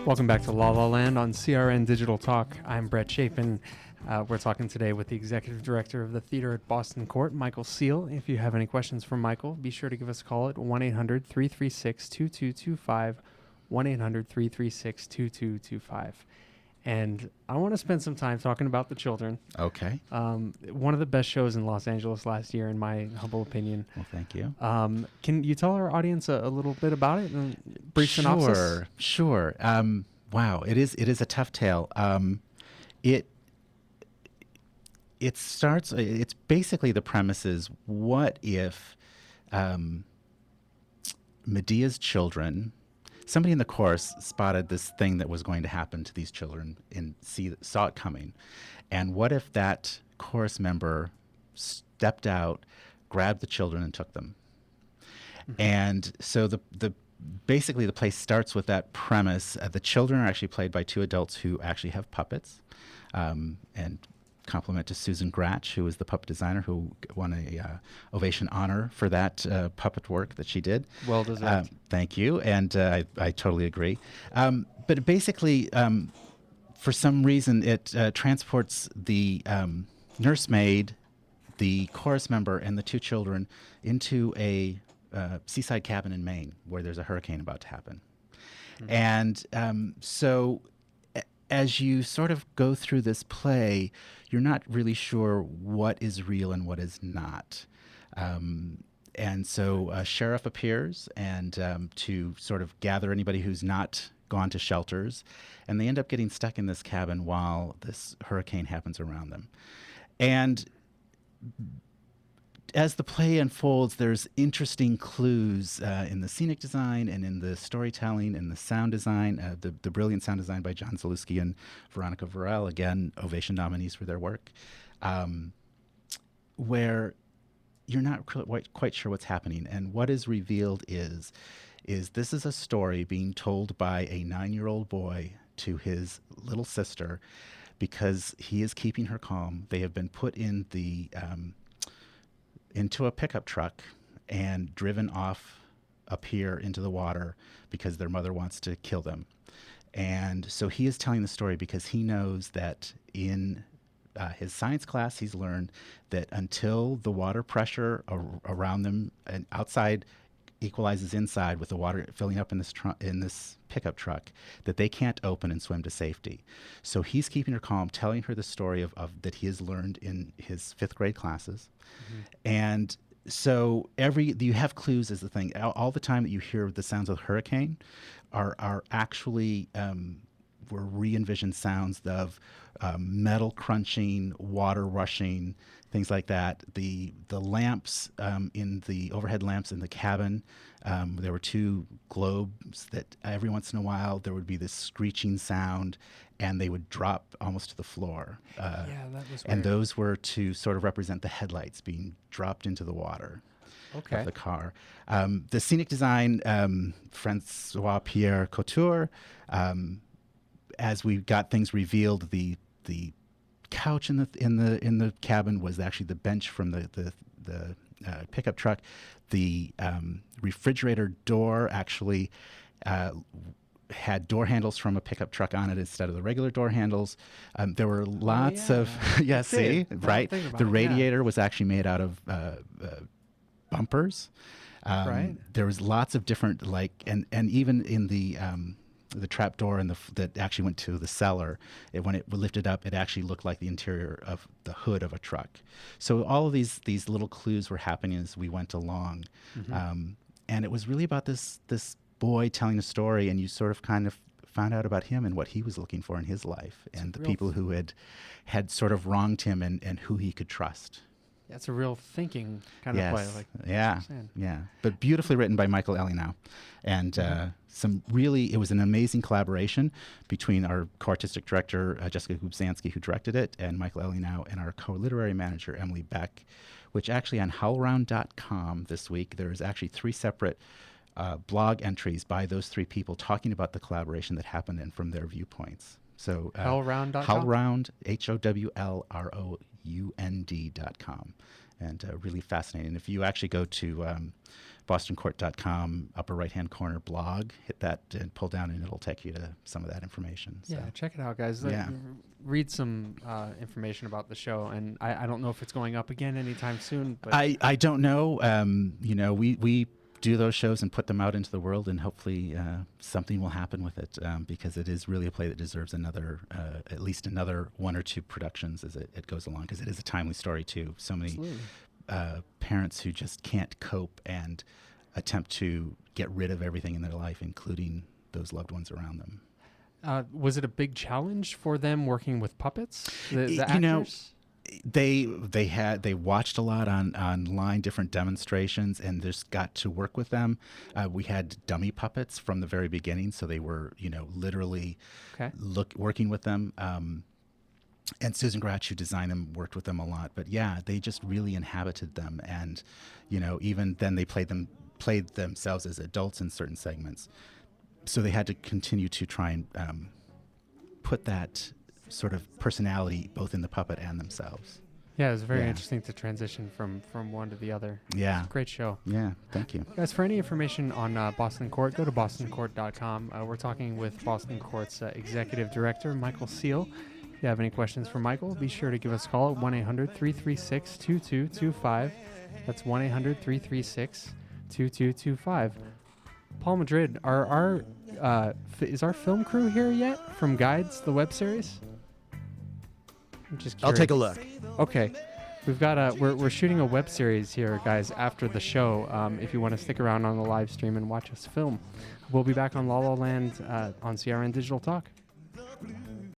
Welcome back to La La Land on CRN Digital Talk. I'm Brett Chapin. We're talking today with the Executive Director of the Theater at Boston Court, Michael Seal. If you have any questions for Michael, be sure to give us a call at 1-800-336-2225, 1-800-336-2225. And I want to spend some time talking about The Children. Okay. One of the best shows in Los Angeles last year, in my humble opinion. Well, thank you. Can you tell our audience a little bit about it? Brief synopsis? Sure. Wow, it is a tough tale. It starts. It's basically the premise is: what if Medea's children? Somebody in the chorus spotted this thing that was going to happen to these children and saw it coming. And what if that chorus member stepped out, grabbed the children, and took them? Mm-hmm. And so basically the play starts with that premise. The children are actually played by two adults who actually have puppets. And compliment to Susan Gratch, who is the puppet designer, who won a Ovation honor for that puppet work that she did. Well deserved. Thank you, and I totally agree. But basically, for some reason, it transports the nursemaid, the chorus member, and the two children into a seaside cabin in Maine where there's a hurricane about to happen. Mm-hmm. And so as you sort of go through this play, you're not really sure what is real and what is not. And so a sheriff appears and to sort of gather anybody who's not gone to shelters, and they end up getting stuck in this cabin while this hurricane happens around them. And as the play unfolds, there's interesting clues in the scenic design and in the storytelling and the sound design, the brilliant sound design by John Zalewski and Veronica Varel, again, Ovation nominees for their work, where you're not quite sure what's happening. And what is revealed is this is a story being told by a 9-year-old boy to his little sister because he is keeping her calm. They have been put in into a pickup truck and driven off a pier into the water because their mother wants to kill them. And so he is telling the story because he knows that in his science class, he's learned that until the water pressure around them and outside equalizes inside with the water filling up in this pickup truck, that they can't open and swim to safety. So he's keeping her calm, telling her the story of that he has learned in his 5th grade classes. Mm-hmm. And so you have clues is the thing. All the time that you hear the sounds of the hurricane are actually were re-envisioned sounds of metal crunching, water rushing, things like that. The lamps in the overhead lamps in the cabin, there were 2 globes that every once in a while there would be this screeching sound and they would drop almost to the floor. That was weird. And those were to sort of represent the headlights being dropped into the water. Okay. Of the car. The scenic design, Francois Pierre Couture. As we got things revealed, the couch in the cabin was actually the bench from the pickup truck. The refrigerator door actually had door handles from a pickup truck on it instead of the regular door handles. There were lots of right. The radiator was actually made out of bumpers. Right. There was lots of different and even in the trap door that actually went to the cellar, when it lifted up, it actually looked like the interior of the hood of a truck. So all of these little clues were happening as we went along. Mm-hmm. And it was really about this boy telling a story, and you sort of kind of found out about him and what he was looking for in his life, and the people who had sort of wronged him and who he could trust. That's a real thinking kind of play. Yeah. But beautifully written by Michael Elinau. And it was an amazing collaboration between our co-artistic director, Jessica Gubzanski, who directed it, and Michael Elinau, and our co-literary manager, Emily Beck, which actually on howlround.com this week, there's actually 3 separate blog entries by those 3 people talking about the collaboration that happened and from their viewpoints. So howlround.com? Howlround, HOWLROUND.com. and really fascinating. If you actually go to bostoncourt.com, upper right-hand corner blog, hit that and pull down, and it'll take you to some of that information. So. Yeah, check it out, guys. Yeah. Read some information about the show, and I don't know if it's going up again anytime soon. But I don't know. We do those shows and put them out into the world, and hopefully something will happen with it, because it is really a play that deserves another, at least another 1 or 2 productions as it goes along, because it is a timely story too. So many parents who just can't cope and attempt to get rid of everything in their life, including those loved ones around them. Was it a big challenge for them working with puppets? The actors? They watched a lot online, different demonstrations, and just got to work with them. We had dummy puppets from the very beginning, so they were literally working with them. And Susan Gratch, who designed them, worked with them a lot. But yeah, they just really inhabited them, and even then they played themselves as adults in certain segments. So they had to continue to try and put that sort of personality both in the puppet and themselves. Yeah, it was very interesting to transition from one to the other. Yeah. Great show. Yeah, thank you. Guys, for any information on Boston Court, go to bostoncourt.com. We're talking with Boston Court's executive director, Michael Seal. If you have any questions for Michael, be sure to give us a call at 1-800-336-2225. That's 1-800-336-2225. Paul Madrid, is our film crew here yet from Guides, the web series? I'm just curious. I'll take a look. Okay. We've got we're shooting a web series here, guys, after the show. If you want to stick around on the live stream and watch us film. We'll be back on La La Land on CRN Digital Talk.